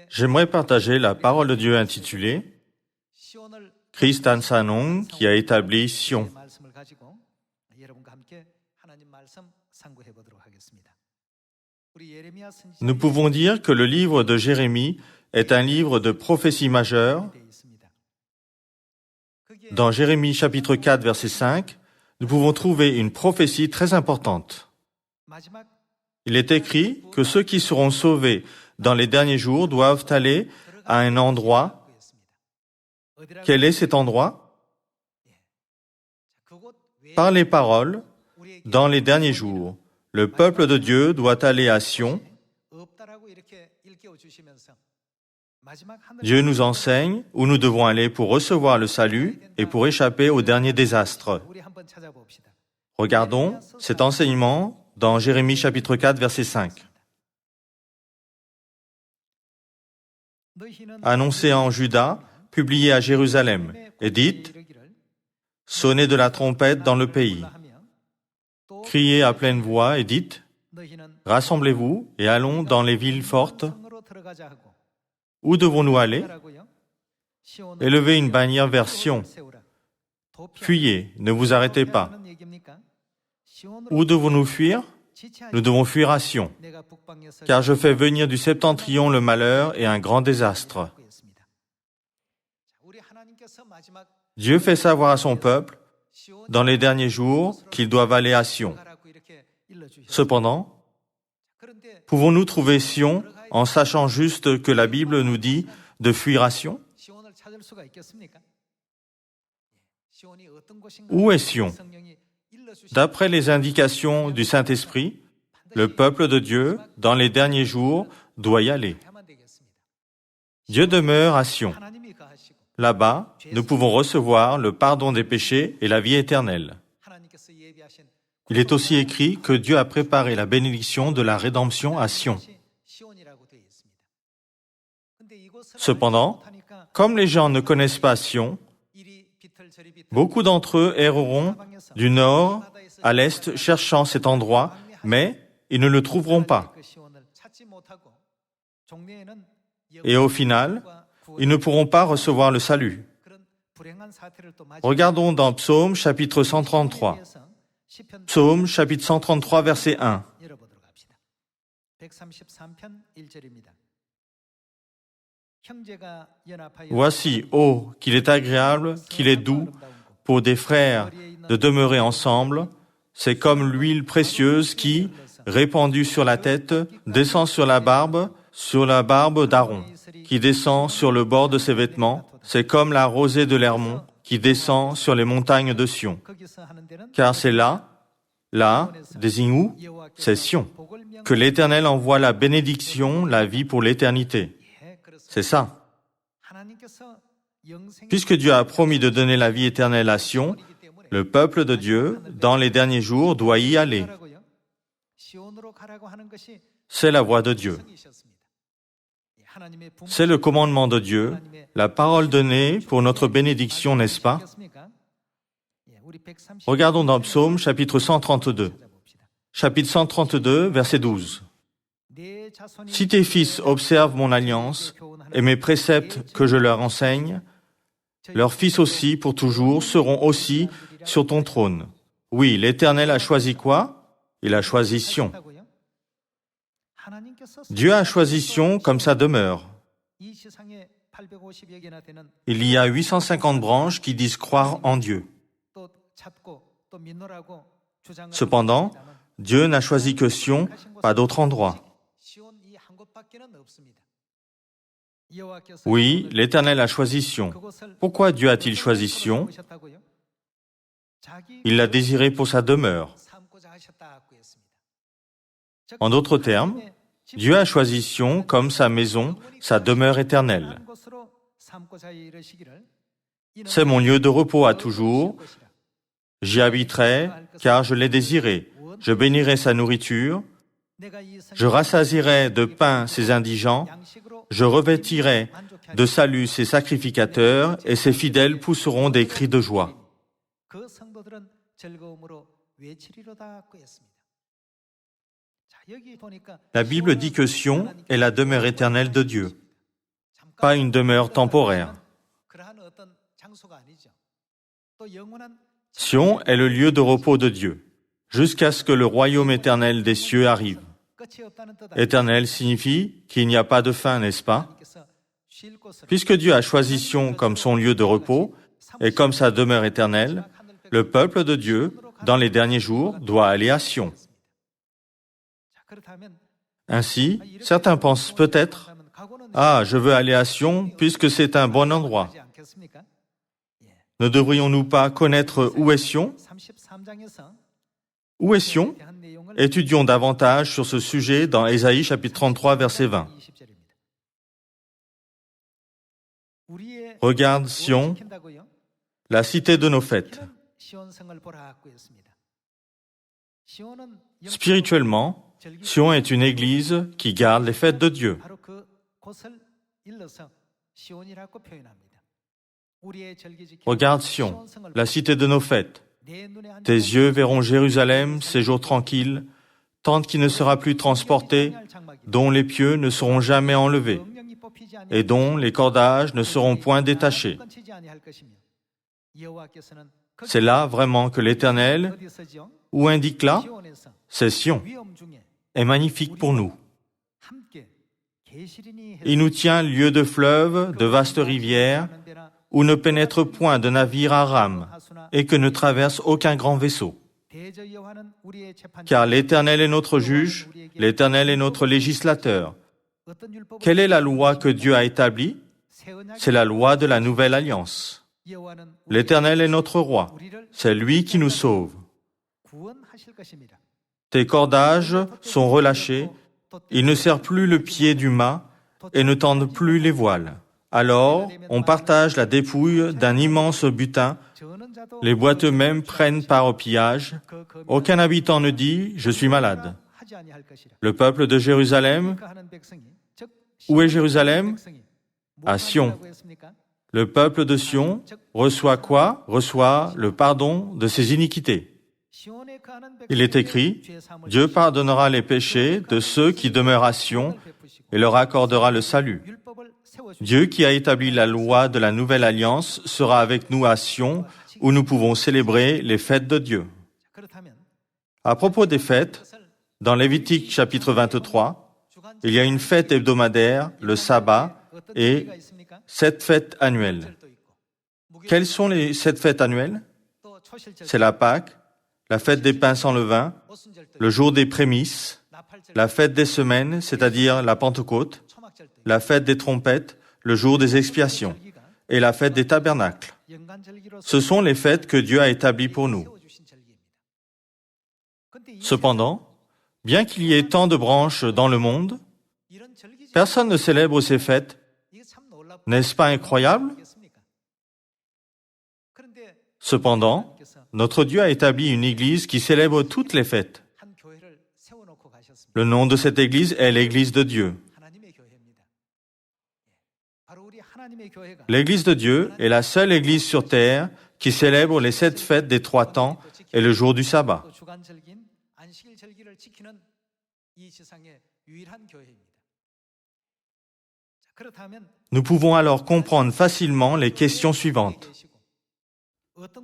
J'aimerais partager la parole de Dieu intitulée Christ Ansanong qui a établi Sion. Nous pouvons dire que le livre de Jérémie est un livre de prophétie majeure. Dans Jérémie chapitre 4, verset 5, nous pouvons trouver une prophétie très importante. Il est écrit que ceux qui seront sauvés dans les derniers jours doivent aller à un endroit. Quel est cet endroit? Par les paroles, dans les derniers jours, le peuple de Dieu doit aller à Sion. Dieu nous enseigne où nous devons aller pour recevoir le salut et pour échapper au dernier désastre. Regardons cet enseignement dans Jérémie chapitre 4, verset 5. Annoncez en Juda, publiez à Jérusalem, et dites, sonnez de la trompette dans le pays. Criez à pleine voix et dites, rassemblez-vous et allons dans les villes fortes. Où devons-nous aller? Élevez une bannière vers Sion. Fuyez, ne vous arrêtez pas. Où devons-nous fuir? Nous devons fuir à Sion, car je fais venir du septentrion le malheur et un grand désastre. Dieu fait savoir à son peuple, dans les derniers jours, qu'ils doivent aller à Sion. Cependant, pouvons-nous trouver Sion en sachant juste que la Bible nous dit de fuir à Sion? Où est Sion? D'après les indications du Saint-Esprit, le peuple de Dieu, dans les derniers jours, doit y aller. Dieu demeure à Sion. Là-bas, nous pouvons recevoir le pardon des péchés et la vie éternelle. Il est aussi écrit que Dieu a préparé la bénédiction de la rédemption à Sion. Cependant, comme les gens ne connaissent pas Sion, beaucoup d'entre eux erreront du nord à l'est cherchant cet endroit, mais ils ne le trouveront pas. Et au final, ils ne pourront pas recevoir le salut. Regardons dans Psaume chapitre 133. Psaume chapitre 133, verset 1. Voici, ô, qu'il est agréable, qu'il est doux pour des frères de demeurer ensemble. C'est comme l'huile précieuse qui, répandue sur la tête, descend sur la barbe d'Aaron, qui descend sur le bord de ses vêtements. C'est comme la rosée de l'Hermon qui descend sur les montagnes de Sion. Car c'est là, désigne où? C'est Sion, que l'Éternel envoie la bénédiction, la vie pour l'éternité. C'est ça. Puisque Dieu a promis de donner la vie éternelle à Sion, le peuple de Dieu, dans les derniers jours, doit y aller. C'est la voie de Dieu. C'est le commandement de Dieu, la parole donnée pour notre bénédiction, n'est-ce pas? Regardons dans Psaume chapitre 132. Chapitre 132, verset 12. Si tes fils observent mon alliance et mes préceptes que je leur enseigne, leurs fils aussi, pour toujours, seront aussi sur ton trône. Oui, l'Éternel a choisi quoi? Il a choisi Sion. Dieu a choisi Sion comme sa demeure. Il y a 850 branches qui disent croire en Dieu. Cependant, Dieu n'a choisi que Sion, pas d'autre endroit. Oui, l'Éternel a choisi Sion. Pourquoi Dieu a-t-il choisi Sion? Il l'a désiré pour sa demeure. En d'autres termes, Dieu a choisi Sion comme sa maison, sa demeure éternelle. C'est mon lieu de repos à toujours. J'y habiterai, car je l'ai désiré. Je bénirai sa nourriture. Je rassasierai de pain ses indigents. Je revêtirai de salut ses sacrificateurs, et ses fidèles pousseront des cris de joie. La Bible dit que Sion est la demeure éternelle de Dieu, pas une demeure temporaire. Sion est le lieu de repos de Dieu, jusqu'à ce que le royaume éternel des cieux arrive. Éternel signifie qu'il n'y a pas de fin, n'est-ce pas? Puisque Dieu a choisi Sion comme son lieu de repos et comme sa demeure éternelle, le peuple de Dieu, dans les derniers jours, doit aller à Sion. Ainsi, certains pensent peut-être « Ah, je veux aller à Sion puisque c'est un bon endroit. » Ne devrions-nous pas connaître où est Sion? Où est Sion? Étudions davantage sur ce sujet dans Ésaïe chapitre 33, verset 20. Regarde Sion, la cité de nos fêtes. Spirituellement, Sion est une église qui garde les fêtes de Dieu. Regarde Sion, la cité de nos fêtes. Tes yeux verront Jérusalem, séjour tranquille, tente qui ne sera plus transportée, dont les pieux ne seront jamais enlevés, et dont les cordages ne seront point détachés. C'est là vraiment que l'Éternel, où indique là, c'est Sion, est magnifique pour nous. Il nous tient lieu de fleuves, de vastes rivières, où ne pénètre point de navire à rame, et que ne traverse aucun grand vaisseau. Car l'Éternel est notre juge, l'Éternel est notre législateur. Quelle est la loi que Dieu a établie? C'est la loi de la nouvelle alliance. L'Éternel est notre roi, c'est lui qui nous sauve. Tes cordages sont relâchés, il ne serre plus le pied du mât et ne tendent plus les voiles. Alors, on partage la dépouille d'un immense butin, les boîtes eux-mêmes prennent part au pillage, aucun habitant ne dit « je suis malade ». Le peuple de Jérusalem, où est Jérusalem? À Sion. Le peuple de Sion reçoit quoi? Reçoit le pardon de ses iniquités. Il est écrit, Dieu pardonnera les péchés de ceux qui demeurent à Sion et leur accordera le salut. Dieu qui a établi la loi de la nouvelle alliance sera avec nous à Sion où nous pouvons célébrer les fêtes de Dieu. À propos des fêtes, dans Lévitique chapitre 23, il y a une fête hebdomadaire, le sabbat, et 7 fêtes annuelles. Quelles sont les 7 fêtes annuelles? C'est la Pâque, la fête des pains sans levain, le jour des prémices, la fête des semaines, c'est-à-dire la Pentecôte, la fête des trompettes, le jour des expiations, et la fête des tabernacles. Ce sont les fêtes que Dieu a établies pour nous. Cependant, bien qu'il y ait tant de branches dans le monde, personne ne célèbre ces fêtes. N'est-ce pas incroyable? Cependant, notre Dieu a établi une église qui célèbre toutes les fêtes. Le nom de cette église est l'église de Dieu. L'église de Dieu est la seule église sur terre qui célèbre les 7 fêtes des 3 temps et le jour du sabbat. Nous pouvons alors comprendre facilement les questions suivantes.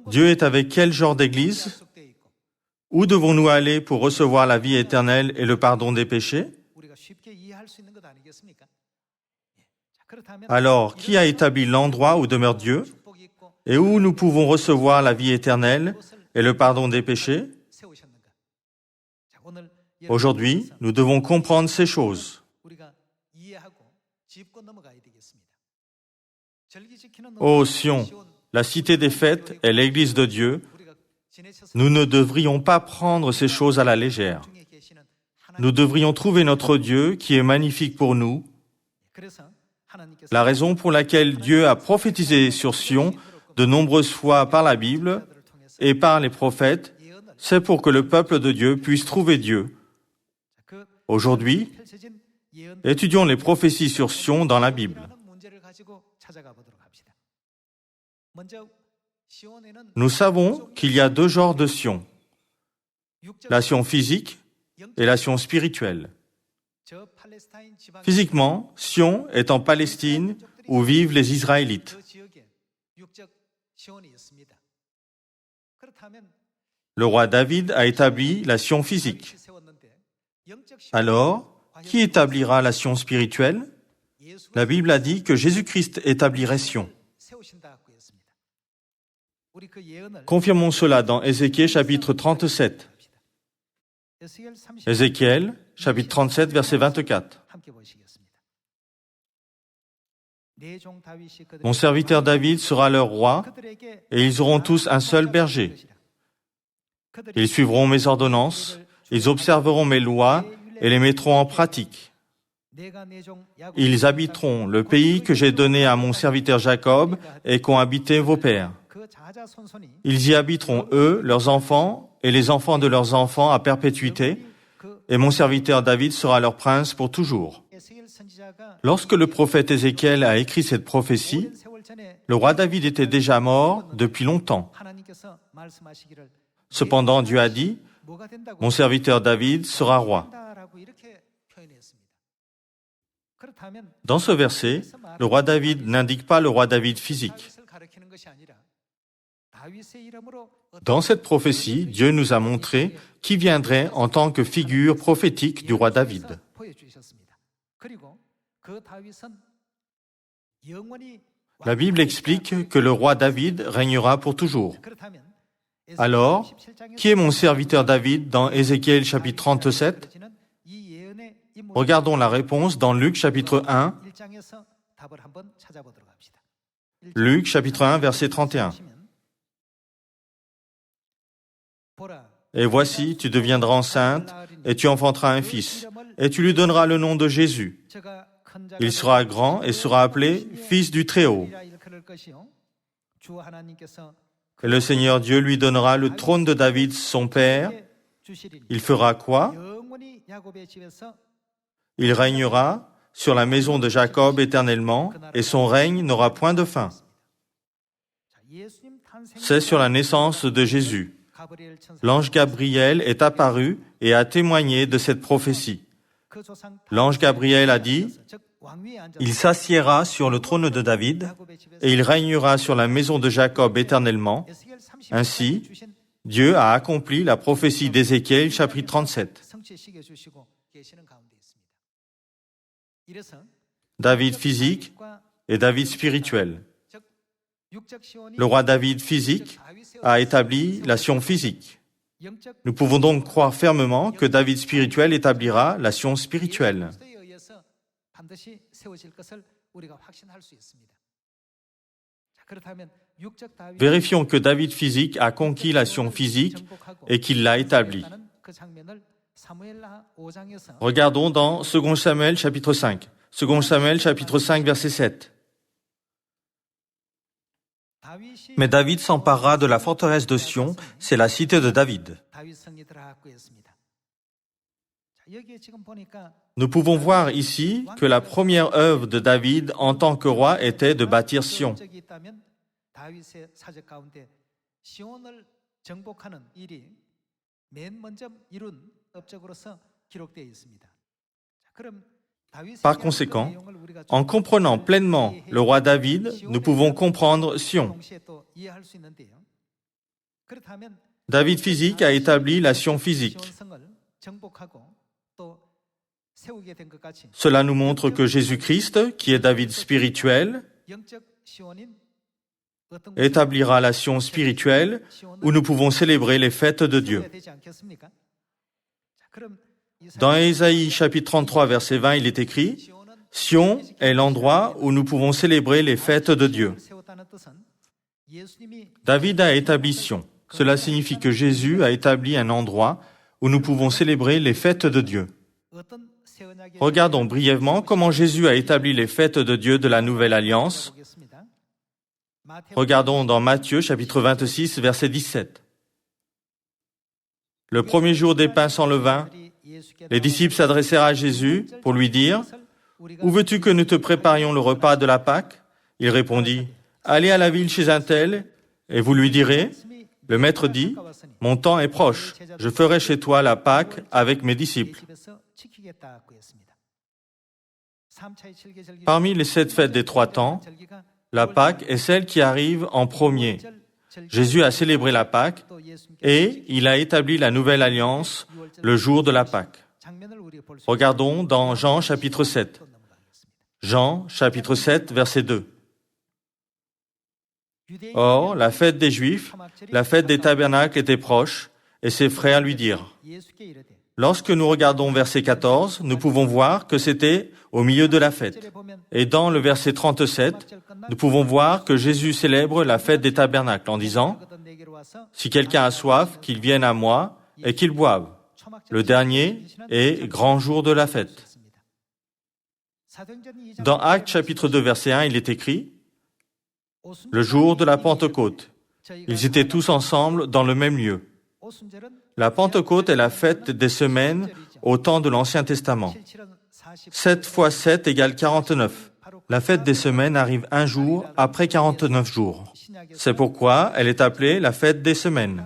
Dieu est avec quel genre d'église? Où devons-nous aller pour recevoir la vie éternelle et le pardon des péchés? Alors, qui a établi l'endroit où demeure Dieu et où nous pouvons recevoir la vie éternelle et le pardon des péchés? Aujourd'hui, nous devons comprendre ces choses. Ô Sion, la cité des fêtes est l'église de Dieu. Nous ne devrions pas prendre ces choses à la légère. Nous devrions trouver notre Dieu qui est magnifique pour nous. La raison pour laquelle Dieu a prophétisé sur Sion de nombreuses fois par la Bible et par les prophètes, c'est pour que le peuple de Dieu puisse trouver Dieu. Aujourd'hui, étudions les prophéties sur Sion dans la Bible. Nous savons qu'il y a 2 genres de Sion. La Sion physique et la Sion spirituelle. Physiquement, Sion est en Palestine où vivent les Israélites. Le roi David a établi la Sion physique. Alors, qui établira la Sion spirituelle? La Bible a dit que Jésus-Christ établirait Sion. Confirmons cela dans Ézéchiel chapitre 37. Ézéchiel chapitre 37, verset 24. Mon serviteur David sera leur roi, et ils auront tous un seul berger. Ils suivront mes ordonnances, ils observeront mes lois et les mettront en pratique. Ils habiteront le pays que j'ai donné à mon serviteur Jacob et qu'ont habité vos pères. Ils y habiteront, eux, leurs enfants et les enfants de leurs enfants à perpétuité, et mon serviteur David sera leur prince pour toujours. Lorsque le prophète Ézéchiel a écrit cette prophétie, le roi David était déjà mort depuis longtemps. Cependant, Dieu a dit, « Mon serviteur David sera roi ». Dans ce verset, le roi David n'indique pas le roi David physique. Dans cette prophétie, Dieu nous a montré qui viendrait en tant que figure prophétique du roi David. La Bible explique que le roi David régnera pour toujours. Alors, qui est mon serviteur David dans Ézéchiel chapitre 37? Regardons la réponse dans Luc chapitre 1. Luc chapitre 1, verset 31. Et voici, tu deviendras enceinte, et tu enfanteras un fils, et tu lui donneras le nom de Jésus. Il sera grand et sera appelé Fils du Très-Haut. Et le Seigneur Dieu lui donnera le trône de David, son père. Il fera quoi? Il régnera sur la maison de Jacob éternellement, et son règne n'aura point de fin. C'est sur la naissance de Jésus. L'ange Gabriel est apparu et a témoigné de cette prophétie. L'ange Gabriel a dit, « Il s'assiera sur le trône de David, et il régnera sur la maison de Jacob éternellement. » Ainsi, Dieu a accompli la prophétie d'Ézéchiel, chapitre 37. David physique et David spirituel. Le roi David physique a établi la Sion physique. Nous pouvons donc croire fermement que David spirituel établira la Sion spirituelle. Vérifions que David physique a conquis la Sion physique et qu'il l'a établie. Regardons dans 2 Samuel chapitre 5. 2 Samuel chapitre 5 verset 7. Mais David s'emparera de la forteresse de Sion, c'est la cité de David. Nous pouvons voir ici que la première œuvre de David en tant que roi était de bâtir Sion. Par conséquent, en comprenant pleinement le roi David, nous pouvons comprendre Sion. David physique a établi la Sion physique. Cela nous montre que Jésus-Christ, qui est David spirituel, établira la Sion spirituelle où nous pouvons célébrer les fêtes de Dieu. Dans Ésaïe chapitre 33, verset 20, il est écrit « Sion est l'endroit où nous pouvons célébrer les fêtes de Dieu. » David a établi Sion. Cela signifie que Jésus a établi un endroit où nous pouvons célébrer les fêtes de Dieu. Regardons brièvement comment Jésus a établi les fêtes de Dieu de la Nouvelle Alliance. Regardons dans Matthieu chapitre 26, verset 17. Le premier jour des pains sans levain, les disciples s'adressèrent à Jésus pour lui dire « Où veux-tu que nous te préparions le repas de la Pâque ?» Il répondit « Allez à la ville chez un tel, et vous lui direz « Le maître dit, « Mon temps est proche, je ferai chez toi la Pâque avec mes disciples. » Parmi les 7 fêtes des 3 temps, la Pâque est celle qui arrive en premier. Jésus a célébré la Pâque et il a établi la nouvelle alliance le jour de la Pâque. Regardons dans Jean chapitre 7. Jean chapitre 7, verset 2. Or, la fête des Juifs, la fête des tabernacles était proche, et ses frères lui dirent. Lorsque nous regardons verset 14, nous pouvons voir que c'était au milieu de la fête. Et dans le verset 37, nous pouvons voir que Jésus célèbre la fête des tabernacles en disant « Si quelqu'un a soif, qu'il vienne à moi et qu'il boive. Le dernier est grand jour de la fête. » Dans Actes chapitre 2, verset 1, il est écrit « Le jour de la Pentecôte. Ils étaient tous ensemble dans le même lieu. » La Pentecôte est la fête des semaines au temps de l'Ancien Testament. 7 fois 7 égale 49. La fête des semaines arrive un jour après 49 jours. C'est pourquoi elle est appelée la fête des semaines.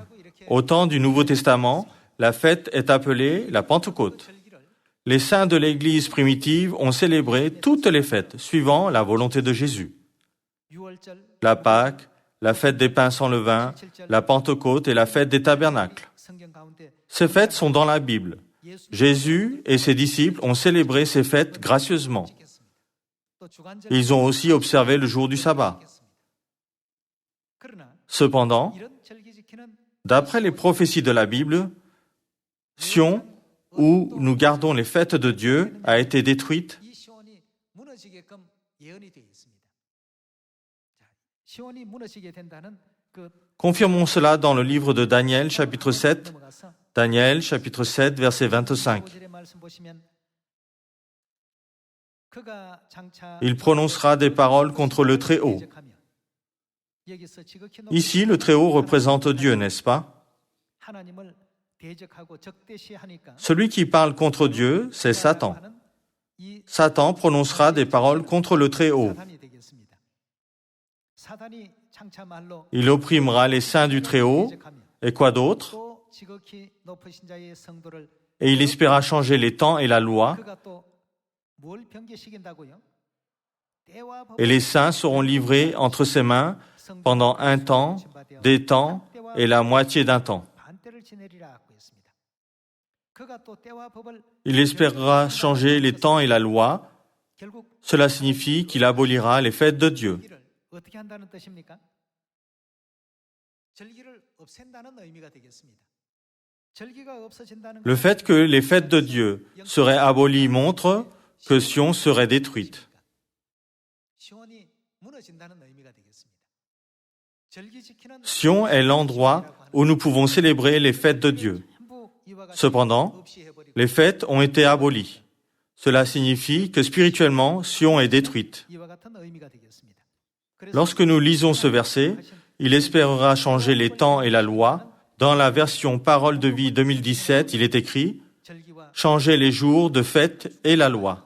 Au temps du Nouveau Testament, la fête est appelée la Pentecôte. Les saints de l'Église primitive ont célébré toutes les fêtes, suivant la volonté de Jésus. La Pâque, la fête des pains sans levain, la Pentecôte et la fête des tabernacles. Ces fêtes sont dans la Bible. Jésus et ses disciples ont célébré ces fêtes gracieusement. Ils ont aussi observé le jour du sabbat. Cependant, d'après les prophéties de la Bible, Sion, où nous gardons les fêtes de Dieu, a été détruite. Confirmons cela dans le livre de Daniel, chapitre 7. Daniel, chapitre 7, verset 25. Il prononcera des paroles contre le Très-Haut. Ici, le Très-Haut représente Dieu, n'est-ce pas? Celui qui parle contre Dieu, c'est Satan. Satan prononcera des paroles contre le Très-Haut. Il opprimera les saints du Très-Haut, et quoi d'autre? Et il espéra changer les temps et la loi, et les saints seront livrés entre ses mains pendant un temps, des temps et la moitié d'un temps. Il espérera changer les temps et la loi. Cela signifie qu'il abolira les fêtes de Dieu. Le fait que les fêtes de Dieu seraient abolies montre que Sion serait détruite. Sion est l'endroit où nous pouvons célébrer les fêtes de Dieu. Cependant, les fêtes ont été abolies. Cela signifie que spirituellement, Sion est détruite. Lorsque nous lisons ce verset, il espérera changer les temps et la loi. Dans la version Parole de vie 2017, il est écrit « Changer les jours de fête et la loi ».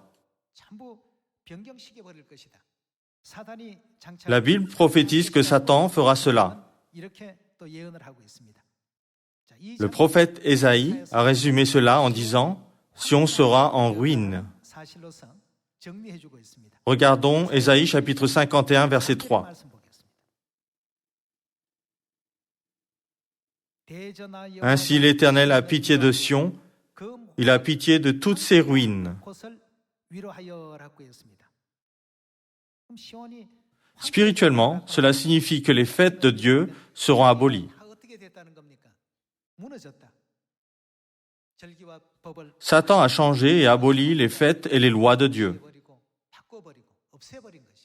La Bible prophétise que Satan fera cela. Le prophète Ésaïe a résumé cela en disant « Sion sera en ruine ». Regardons Ésaïe chapitre 51, verset 3. Ainsi l'Éternel a pitié de Sion, il a pitié de toutes ses ruines. Spirituellement, cela signifie que les fêtes de Dieu seront abolies. Satan a changé et aboli les fêtes et les lois de Dieu.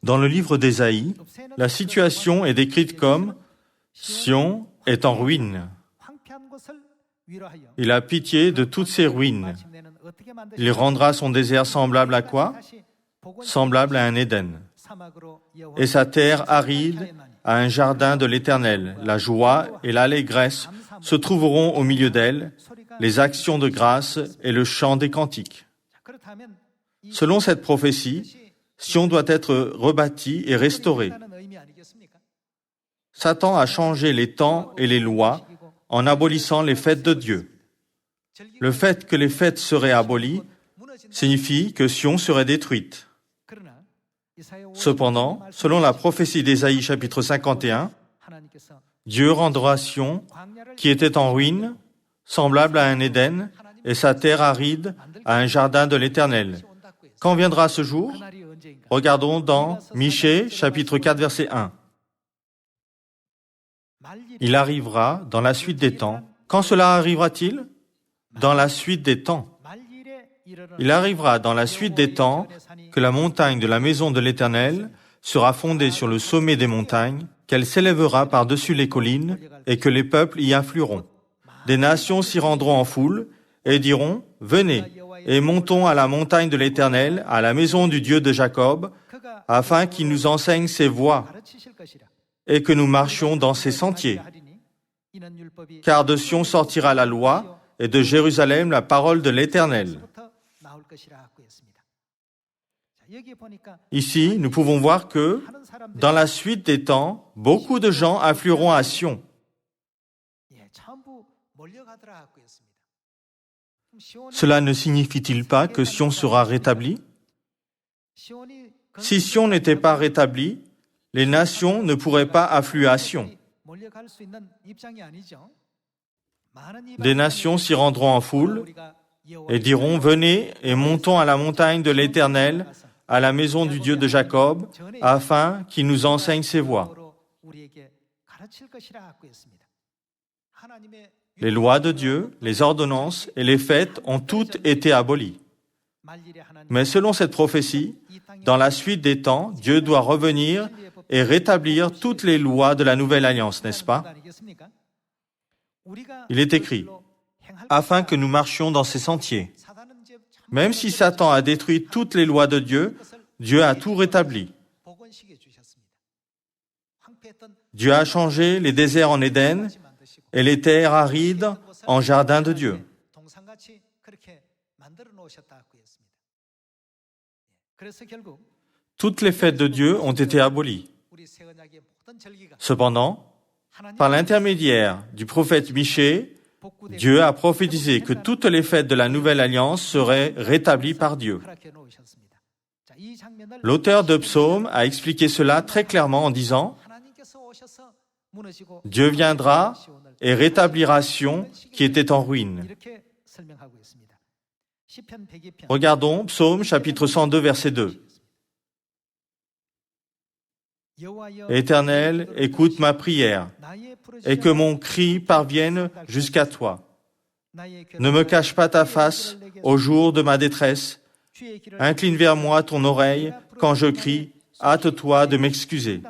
Dans le livre d'Ésaïe, la situation est décrite comme « Sion est en ruine ». Il a pitié de toutes ses ruines. Il rendra son désert semblable à quoi? Semblable à un Éden. Et sa terre aride à un jardin de l'Éternel. La joie et l'allégresse se trouveront au milieu d'elle, les actions de grâce et le chant des cantiques. Selon cette prophétie, Sion doit être rebâtie et restaurée. Satan a changé les temps et les lois en abolissant les fêtes de Dieu. Le fait que les fêtes seraient abolies signifie que Sion serait détruite. Cependant, selon la prophétie d'Ésaïe chapitre 51, Dieu rendra Sion, qui était en ruine, semblable à un Éden, et sa terre aride à un jardin de l'Éternel. Quand viendra ce jour? Regardons dans Michée chapitre 4 verset 1. Il arrivera dans la suite des temps. Quand cela arrivera-t-il? Dans la suite des temps. Il arrivera dans la suite des temps que la montagne de la maison de l'Éternel sera fondée sur le sommet des montagnes, qu'elle s'élèvera par-dessus les collines et que les peuples y afflueront. Des nations s'y rendront en foule et diront « Venez et montons à la montagne de l'Éternel, à la maison du Dieu de Jacob, afin qu'il nous enseigne ses voies et que nous marchions dans ses sentiers. Car de Sion sortira la loi et de Jérusalem la parole de l'Éternel. » Ici, nous pouvons voir que, dans la suite des temps, beaucoup de gens afflueront à Sion. Cela ne signifie-t-il pas que Sion sera rétabli? Si Sion n'était pas rétabli, les nations ne pourraient pas affluer à Sion. Des nations s'y rendront en foule et diront « Venez et montons à la montagne de l'Éternel, à la maison du Dieu de Jacob, afin qu'il nous enseigne ses voies. » Les lois de Dieu, les ordonnances et les fêtes ont toutes été abolies. Mais selon cette prophétie, dans la suite des temps, Dieu doit revenir et rétablir toutes les lois de la nouvelle alliance, n'est-ce pas? Il est écrit, afin que nous marchions dans ses sentiers. Même si Satan a détruit toutes les lois de Dieu, Dieu a tout rétabli. Dieu a changé les déserts en Éden et les terres arides en jardin de Dieu. Toutes les fêtes de Dieu ont été abolies. Cependant, par l'intermédiaire du prophète Michée, Dieu a prophétisé que toutes les fêtes de la Nouvelle Alliance seraient rétablies par Dieu. L'auteur de Psaume a expliqué cela très clairement en disant « Dieu viendra et rétablira Sion qui était en ruine. » Regardons Psaume chapitre 102 verset 2. « Éternel, écoute ma prière et que mon cri parvienne jusqu'à toi. Ne me cache pas ta face au jour de ma détresse. Incline vers moi ton oreille quand je crie, hâte-toi de m'excuser. »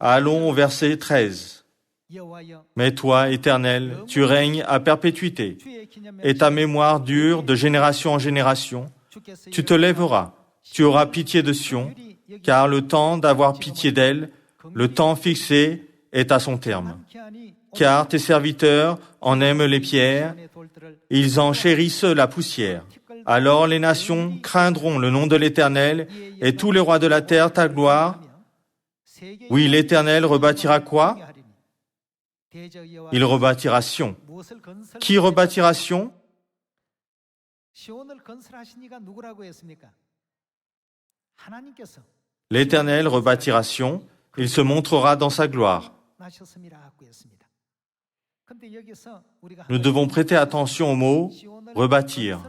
Allons au verset 13. « Mais toi, Éternel, tu règnes à perpétuité, et ta mémoire dure de génération en génération. Tu te lèveras, tu auras pitié de Sion, car le temps d'avoir pitié d'elle, le temps fixé, est à son terme. Car tes serviteurs en aiment les pierres, ils en chérissent la poussière. Alors les nations craindront le nom de l'Éternel, et tous les rois de la terre ta gloire. Oui, l'Éternel rebâtira quoi? Il rebâtira Sion. Qui rebâtira Sion? L'Éternel rebâtira Sion, il se montrera dans sa gloire. Nous devons prêter attention au mot « rebâtir ».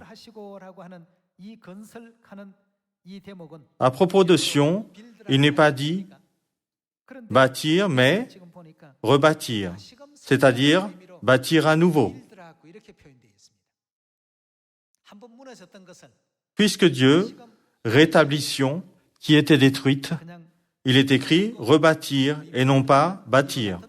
À propos de Sion, il n'est pas dit « bâtir », mais « rebâtir », c'est-à-dire « bâtir à nouveau ». Puisque Dieu rétablit Sion, qui était détruite, il est écrit « rebâtir » et non pas « bâtir ».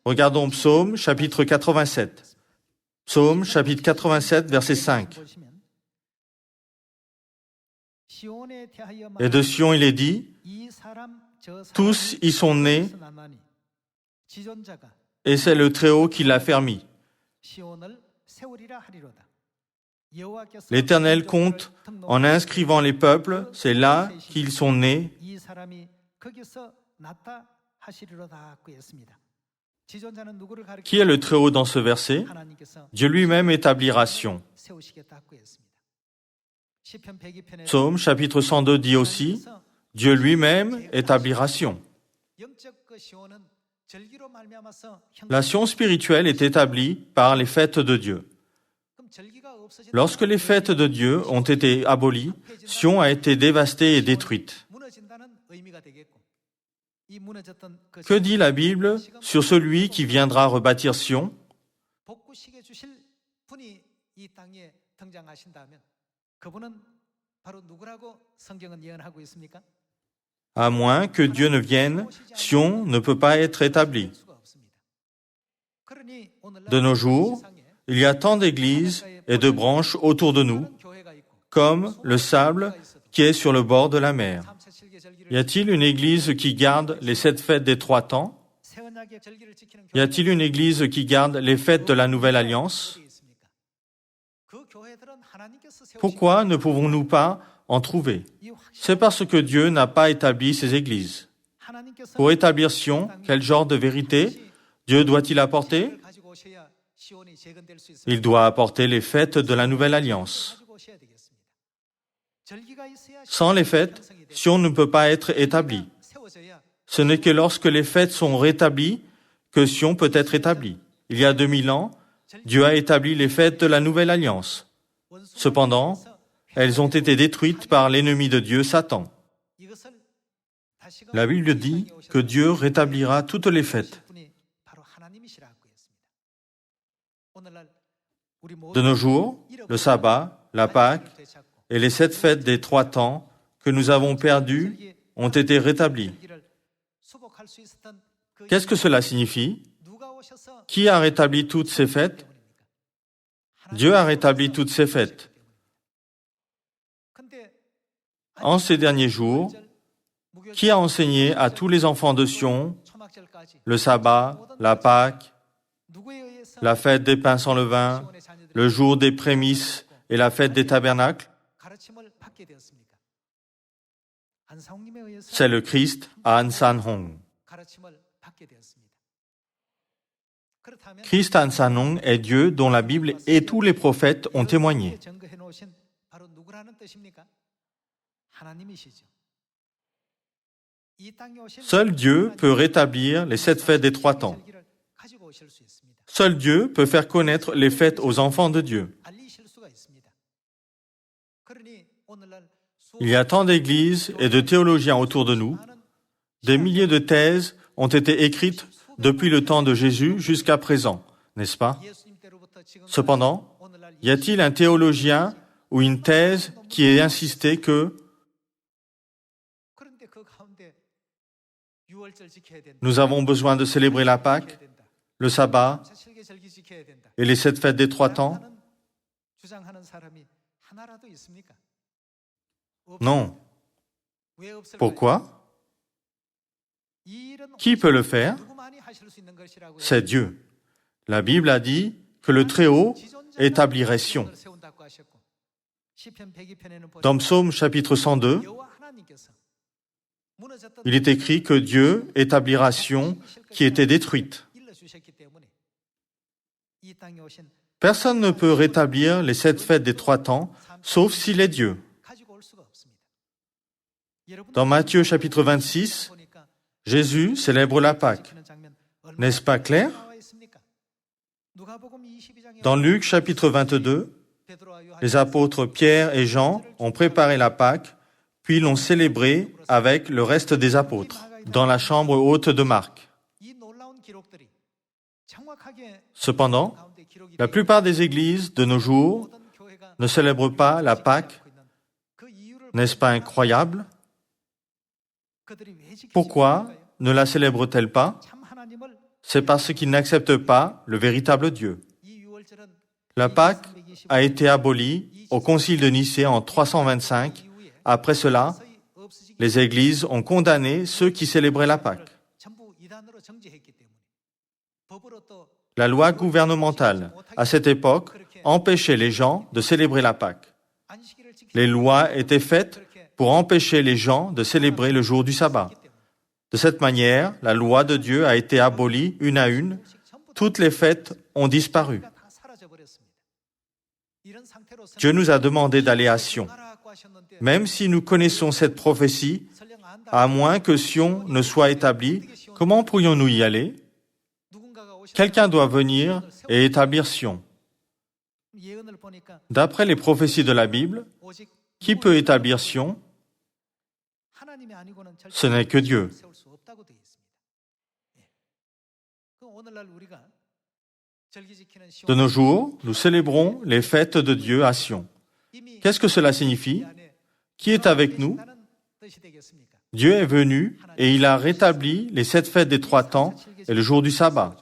Regardons Psaume chapitre 87. Psaume chapitre 87, verset 5. Et de Sion il est dit, tous y sont nés, et c'est le Très-Haut qui l'a fermi. L'Éternel compte en inscrivant les peuples, c'est là qu'ils sont nés. Qui est le Très-Haut dans ce verset? Dieu lui-même établira Sion. Psaume chapitre 102 dit aussi, Dieu lui-même établira Sion. La Sion spirituelle est établie par les fêtes de Dieu. Lorsque les fêtes de Dieu ont été abolies, Sion a été dévastée et détruite. Que dit la Bible sur celui qui viendra rebâtir Sion? À moins que Dieu ne vienne, Sion ne peut pas être établi. De nos jours, il y a tant d'églises et de branches autour de nous, comme le sable qui est sur le bord de la mer. Y a-t-il une église qui garde les 7 fêtes des 3 temps? Y a-t-il une église qui garde les fêtes de la Nouvelle Alliance? Pourquoi ne pouvons-nous pas en trouver? C'est parce que Dieu n'a pas établi ces églises. Pour établir Sion, quel genre de vérité Dieu doit-il apporter? Il doit apporter les fêtes de la Nouvelle Alliance. Sans les fêtes, Sion ne peut pas être établi. Ce n'est que lorsque les fêtes sont rétablies que Sion peut être établi. Il y a 2000 ans, Dieu a établi les fêtes de la Nouvelle Alliance. Cependant, elles ont été détruites par l'ennemi de Dieu, Satan. La Bible dit que Dieu rétablira toutes les fêtes. De nos jours, le sabbat, la Pâque et les 7 fêtes des 3 temps que nous avons perdus ont été rétablis. Qu'est-ce que cela signifie? Qui a rétabli toutes ces fêtes? Dieu a rétabli toutes ces fêtes. En ces derniers jours, qui a enseigné à tous les enfants de Sion le sabbat, la Pâque, la fête des pains sans levain, le jour des prémices et la fête des tabernacles? C'est le Christ An San Hong. Christ An San Hong est Dieu dont la Bible et tous les prophètes ont témoigné. Seul Dieu peut rétablir les 7 fêtes des 3 temps. Seul Dieu peut faire connaître les fêtes aux enfants de Dieu. Il y a tant d'églises et de théologiens autour de nous. Des milliers de thèses ont été écrites depuis le temps de Jésus jusqu'à présent, n'est-ce pas? Cependant, y a-t-il un théologien ou une thèse qui ait insisté que nous avons besoin de célébrer la Pâque, le sabbat et les 7 fêtes des 3 temps? Non. Pourquoi? Qui peut le faire? C'est Dieu. La Bible a dit que le Très-Haut établirait Sion. Dans Psaume chapitre 102, il est écrit que Dieu établira Sion qui était détruite. Personne ne peut rétablir les 7 fêtes des 3 temps, sauf s'il est Dieu. Dans Matthieu chapitre 26, Jésus célèbre la Pâque. N'est-ce pas clair? Dans Luc chapitre 22, les apôtres Pierre et Jean ont préparé la Pâque, puis l'ont célébrée avec le reste des apôtres, dans la chambre haute de Marc. Cependant, la plupart des églises de nos jours ne célèbrent pas la Pâque. N'est-ce pas incroyable? Pourquoi ne la célèbrent-elles pas? C'est parce qu'ils n'acceptent pas le véritable Dieu. La Pâque a été abolie au Concile de Nicée en 325. Après cela, les églises ont condamné ceux qui célébraient la Pâque. La loi gouvernementale, à cette époque, empêchait les gens de célébrer la Pâque. Les lois étaient faites pour empêcher les gens de célébrer le jour du sabbat. De cette manière, la loi de Dieu a été abolie une à une. Toutes les fêtes ont disparu. Dieu nous a demandé d'aller à Sion. Même si nous connaissons cette prophétie, à moins que Sion ne soit établi, comment pourrions-nous y aller? Quelqu'un doit venir et établir Sion. D'après les prophéties de la Bible, qui peut établir Sion? Ce n'est que Dieu. De nos jours, nous célébrons les fêtes de Dieu à Sion. Qu'est-ce que cela signifie? Qui est avec nous? Dieu est venu et il a rétabli les 7 fêtes des 3 temps et le jour du sabbat.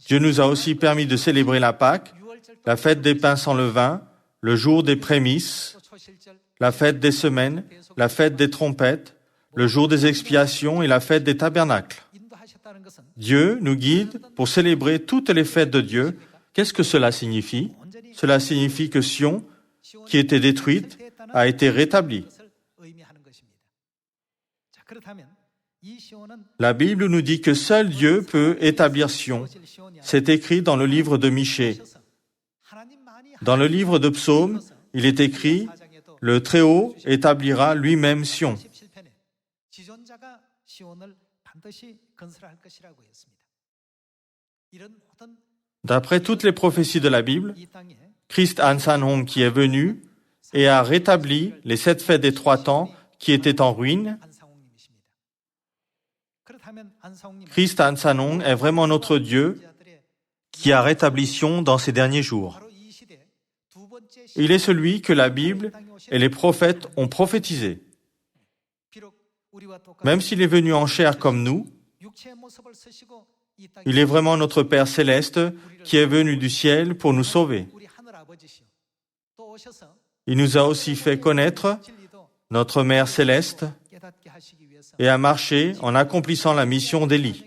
Dieu nous a aussi permis de célébrer la Pâque, la fête des pains sans levain, le jour des prémices, la fête des semaines, la fête des trompettes, le jour des expiations et la fête des tabernacles. Dieu nous guide pour célébrer toutes les fêtes de Dieu. Qu'est-ce que cela signifie? Cela signifie que Sion, qui était détruite, a été rétablie. La Bible nous dit que seul Dieu peut établir Sion. C'est écrit dans le livre de Michée. Dans le livre de Psaumes, il est écrit « Le Très-Haut établira lui-même Sion ». D'après toutes les prophéties de la Bible, Christ Ansanhong qui est venu et a rétabli les 7 fêtes des 3 temps qui étaient en ruine. Christ Ansanhong est vraiment notre Dieu qui a rétabli Sion dans ces derniers jours. Il est celui que la Bible et les prophètes ont prophétisé. Même s'il est venu en chair comme nous, il est vraiment notre Père céleste qui est venu du ciel pour nous sauver. Il nous a aussi fait connaître notre Mère céleste et a marché en accomplissant la mission d'Élie.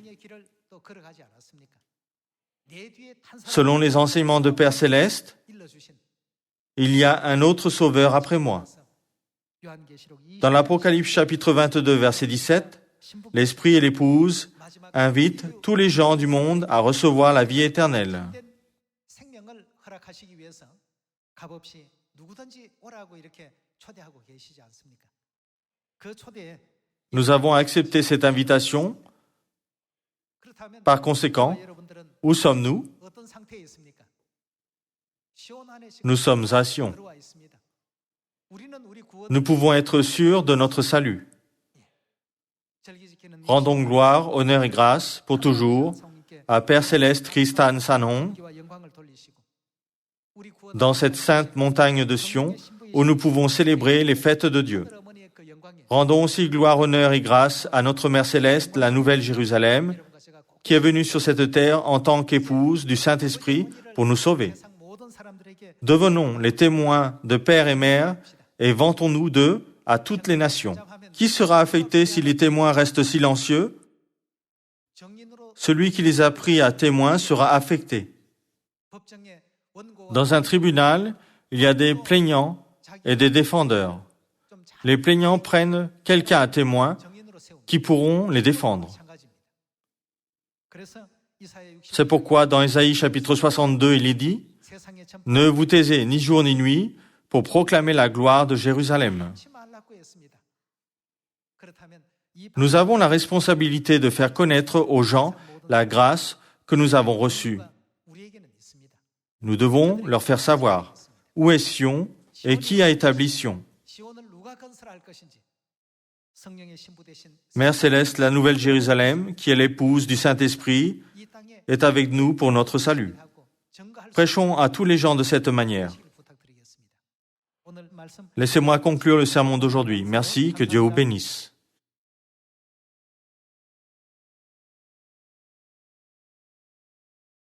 Selon les enseignements de Père céleste, il y a un autre sauveur après moi. Dans l'Apocalypse chapitre 22, verset 17, l'Esprit et l'Épouse invitent tous les gens du monde à recevoir la vie éternelle. Nous avons accepté cette invitation. Par conséquent, où sommes-nous? Nous sommes à Sion. Nous pouvons être sûrs de notre salut. Rendons gloire, honneur et grâce pour toujours à Père céleste Christ Ansanhong dans cette sainte montagne de Sion où nous pouvons célébrer les fêtes de Dieu. Rendons aussi gloire, honneur et grâce à notre Mère céleste, la Nouvelle Jérusalem, qui est venue sur cette terre en tant qu'épouse du Saint-Esprit pour nous sauver. Devenons les témoins de Père et Mère et vantons-nous d'eux à toutes les nations. Qui sera affecté si les témoins restent silencieux? Celui qui les a pris à témoins sera affecté. Dans un tribunal, il y a des plaignants et des défendeurs. Les plaignants prennent quelqu'un à témoin qui pourront les défendre. C'est pourquoi dans Ésaïe chapitre 62, il est dit « Ne vous taisez ni jour ni nuit pour proclamer la gloire de Jérusalem. » Nous avons la responsabilité de faire connaître aux gens la grâce que nous avons reçue. Nous devons leur faire savoir où est Sion et qui a établi Sion. Mère céleste, la Nouvelle Jérusalem, qui est l'épouse du Saint-Esprit, est avec nous pour notre salut. Prêchons à tous les gens de cette manière. Laissez-moi conclure le sermon d'aujourd'hui. Merci, que Dieu vous bénisse.